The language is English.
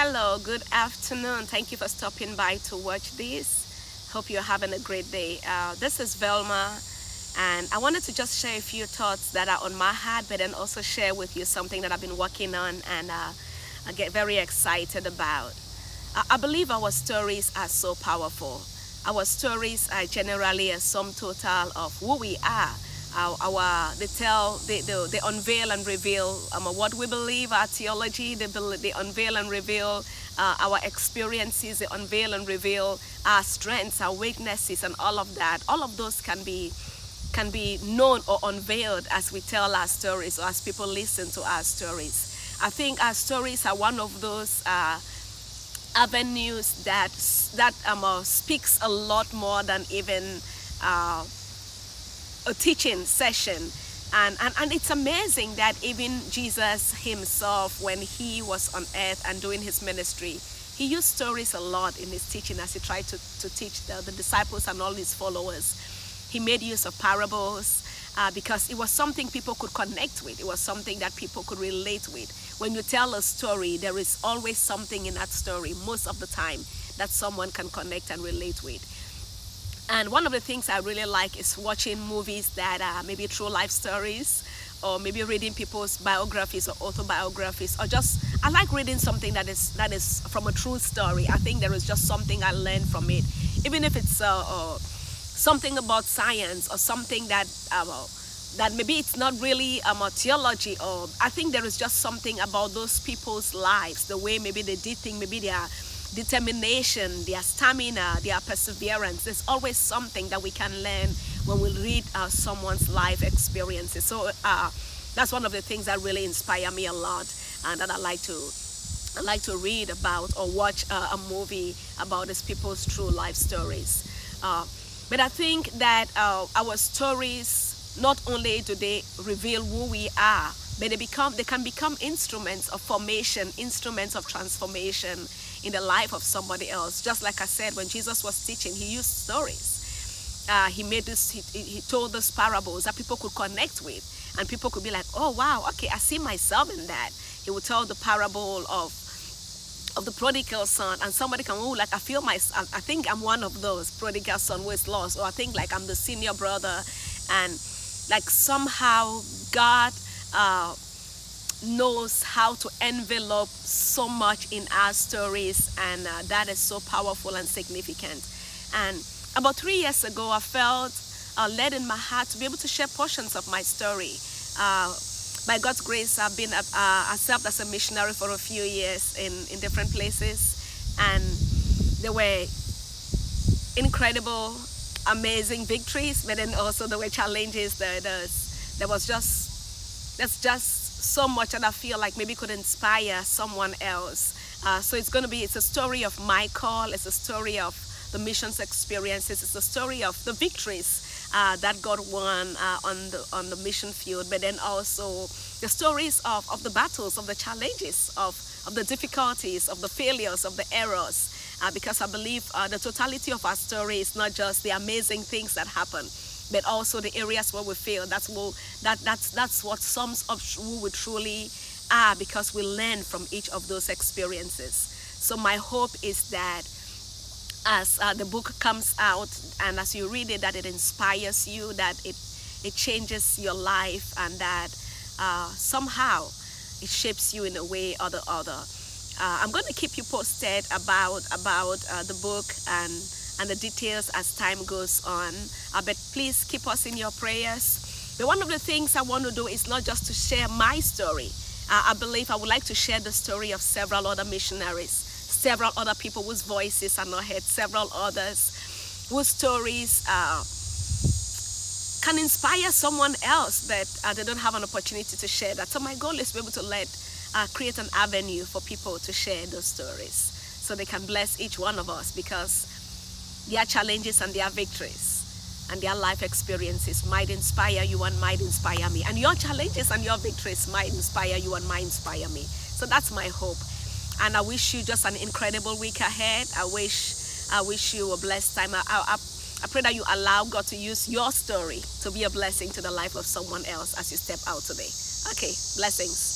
Hello, good afternoon. Thank you for stopping by to watch this. Hope you're having a great day. This is Velma, and I wanted to just share a few thoughts that are on my heart, but then also share with you something that I've been working on and I get very excited about. I believe our stories are so powerful. Our stories are generally a sum total of who we are. They unveil and reveal what we believe, our theology. They unveil and reveal our experiences. They unveil and reveal our strengths, our weaknesses, and all of that. All of those can be known or unveiled as we tell our stories or as people listen to our stories. I think our stories are one of those avenues that speaks a lot more than even a teaching session. And it's amazing that even Jesus himself, when he was on earth and doing his ministry, he used stories a lot in his teaching as he tried to teach the disciples and all his followers. He made use of parables because it was something people could connect with. It was something that people could relate with. When you tell a story, there is always something in that story, most of the time, that someone can connect and relate with. And one of the things I really like is watching movies that are maybe true life stories, or maybe reading people's biographies or autobiographies, or just I like reading something that is from a true story. I think there is just something I learned from it, even if it's something about science or something that maybe it's not really theology, or I think there is just something about those people's lives, the way maybe they did things, maybe their determination, their stamina, their perseverance. There's always something that we can learn when we read someone's life experiences. So that's one of the things that really inspire me a lot, and that I like to read about or watch a movie about these people's true life stories. But I think that our stories, not only do they reveal who we are, but they can become instruments of formation, instruments of transformation in the life of somebody else. Just like I said, when Jesus was teaching, he used stories. He told those parables that people could connect with, and people could be like, oh wow, okay, I see myself in that. He would tell the parable of the prodigal son, and somebody can, I think I'm one of those prodigal son who is lost, or I think like I'm the senior brother, and like somehow God knows how to envelope so much in our stories, and that is so powerful and significant. And about 3 years ago, I felt led in my heart to be able to share portions of my story. By God's grace, I served as a missionary for a few years in different places, and there were incredible, amazing victories, but then also there were challenges. There's just so much that I feel like maybe could inspire someone else. So it's a story of my call. It's a story of the missions experiences. It's a story of the victories that God won on the mission field, but then also the stories of the battles, of the challenges, of the difficulties, of the failures, of the errors. Because I believe the totality of our story is not just the amazing things that happen, but also the areas where we fail. That's what sums up who we truly are, because we learn from each of those experiences. So my hope is that as the book comes out and as you read it, that it inspires you, that it changes your life, and that somehow it shapes you in a way or the other. I'm going to keep you posted about the book and the details as time goes on. But please keep us in your prayers. But one of the things I want to do is not just to share my story. I believe I would like to share the story of several other missionaries, several other people whose voices are not heard, several others whose stories can inspire someone else, but they don't have an opportunity to share that. So my goal is to be able to create an avenue for people to share those stories, so they can bless each one of us, because their challenges and their victories and their life experiences might inspire you and might inspire me, and your challenges and your victories might inspire you and might inspire me. So that's my hope, and I wish you just an incredible week ahead. I wish you a blessed time. I pray that you allow God to use your story to be a blessing to the life of someone else as you step out today. Okay, blessings.